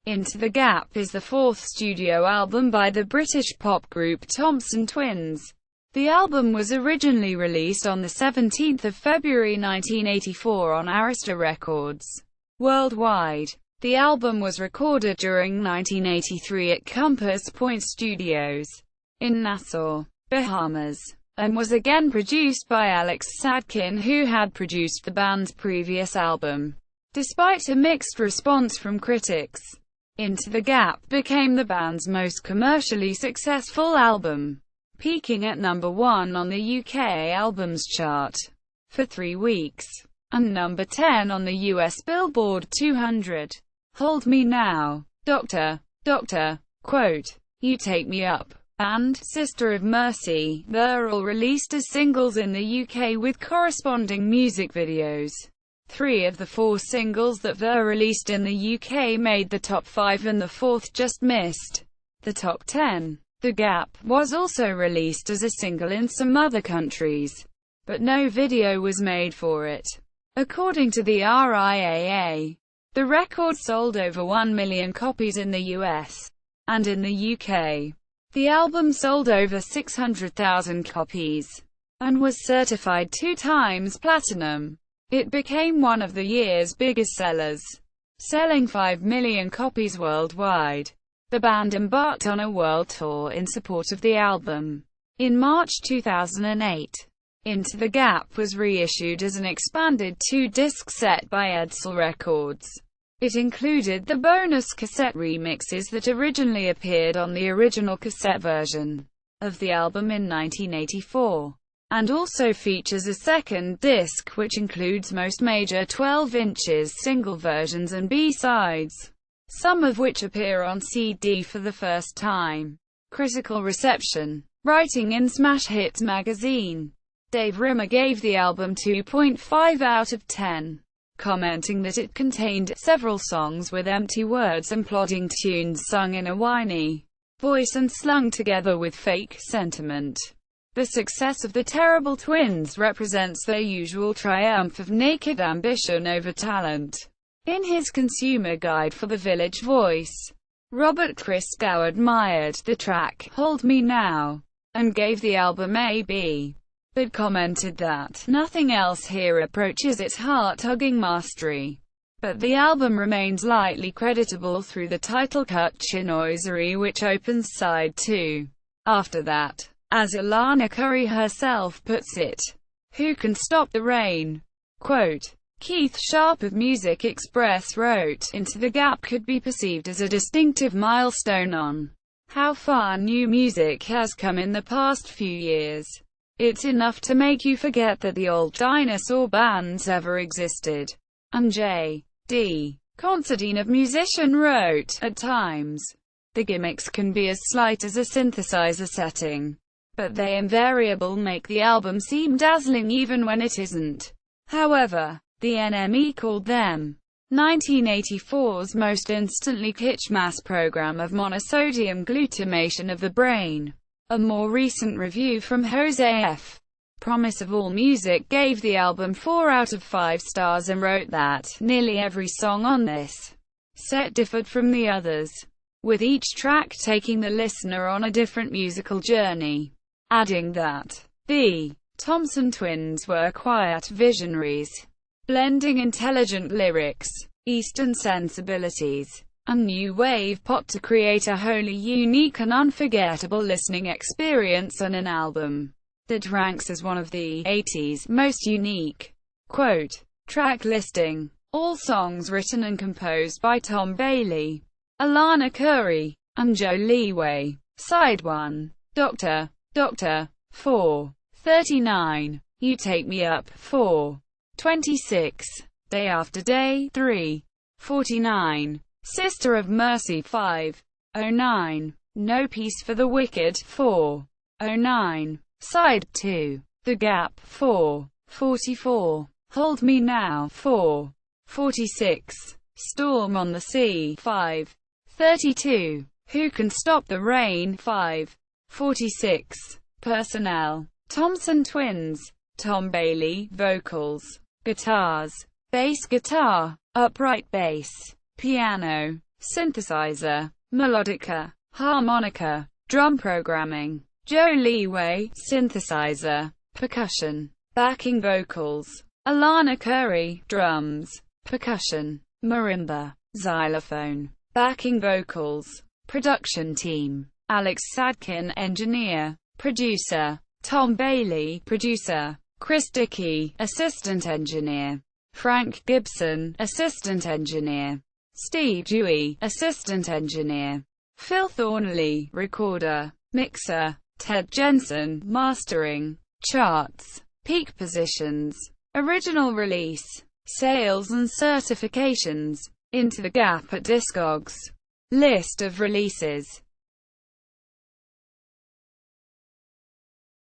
Into the Gap is the fourth studio album by the British pop group Thompson Twins. The album was originally released on the 17th of February 1984 on Arista Records. Worldwide, the album was recorded during 1983 at Compass Point Studios in Nassau, Bahamas, and was again produced by Alex Sadkin, who had produced the band's previous album. Despite a mixed response from critics, Into the Gap became the band's most commercially successful album, peaking at number 1 on the UK Albums Chart for 3 weeks, and number 10 on the US Billboard 200. Hold Me Now, Doctor, Quote, You Take Me Up, and Sister of Mercy were all released as singles in the UK with corresponding music videos. 3 of the 4 singles that were released in the UK made the top 5 and the fourth just missed the top 10. The Gap was also released as a single in some other countries, but no video was made for it. According to the RIAA, the record sold over 1 million copies in the US, and in the UK, the album sold over 600,000 copies, and was certified 2 times platinum. It became one of the year's biggest sellers, selling 5 million copies worldwide. The band embarked on a world tour in support of the album. In March 2008, Into the Gap was reissued as an expanded 2-disc set by Arista Records. It included the bonus cassette remixes that originally appeared on the original cassette version of the album in 1984. And also features a second disc which includes most major 12" single versions and B-sides, some of which appear on CD for the first time. Critical reception. Writing in Smash Hits magazine, Dave Rimmer gave the album 2.5 out of 10, commenting that it contained several songs with empty words and plodding tunes sung in a whiny voice and slung together with fake sentiment. The success of the Terrible Twins represents their usual triumph of naked ambition over talent. In his Consumer Guide for the Village Voice, Robert Christgau admired the track, Hold Me Now, and gave the album a B, but commented that nothing else here approaches its heart-tugging mastery. But the album remains lightly creditable through the title cut Chinoiserie, which opens side 2. After that, as Alana Curry herself puts it, who can stop the rain? Quote, Keith Sharp of Music Express wrote, Into the Gap could be perceived as a distinctive milestone on how far new music has come in the past few years. It's enough to make you forget that the old dinosaur bands ever existed. And J.D. Considine of Musician wrote, At times, the gimmicks can be as slight as a synthesizer setting, but they invariably make the album seem dazzling even when it isn't. However, the NME called them 1984's most instantly kitsch mass program of monosodium glutamation of the brain. A more recent review from Jose F. Promise of All Music gave the album 4 out of 5 stars and wrote that nearly every song on this set differed from the others, with each track taking the listener on a different musical journey, adding that the Thompson Twins were quiet visionaries, blending intelligent lyrics, Eastern sensibilities, and new wave pop to create a wholly unique and unforgettable listening experience and an album that ranks as one of the 80's most unique. Quote, track listing. All songs written and composed by Tom Bailey, Alana Curry, and Joe Leeway. Side 1. Doctor, 4. 39. You Take Me Up, 4. 26. Day After Day, 3. 49. Sister of Mercy, 5. 09. No Peace for the Wicked, 4. 09. Side 2. The Gap, 4. 44. Hold Me Now, 4. 46. Storm on the Sea, 5. 32. Who Can Stop the Rain, 5. 46. Personnel. Thompson Twins. Tom Bailey, vocals, guitars, bass guitar, upright bass, piano, synthesizer, melodica, harmonica, drum programming. Joe Leeway, synthesizer, percussion, backing vocals. Alana Curry, drums, percussion, marimba, xylophone, backing vocals. Production team: Alex Sadkin, engineer, producer; Tom Bailey, producer; Chris Dickey, assistant engineer; Frank Gibson, assistant engineer; Steve Dewey, assistant engineer; Phil Thornley, recorder, mixer; Ted Jensen, mastering. Charts, peak positions, original release, sales and certifications. Into the Gap at Discogs. List of releases.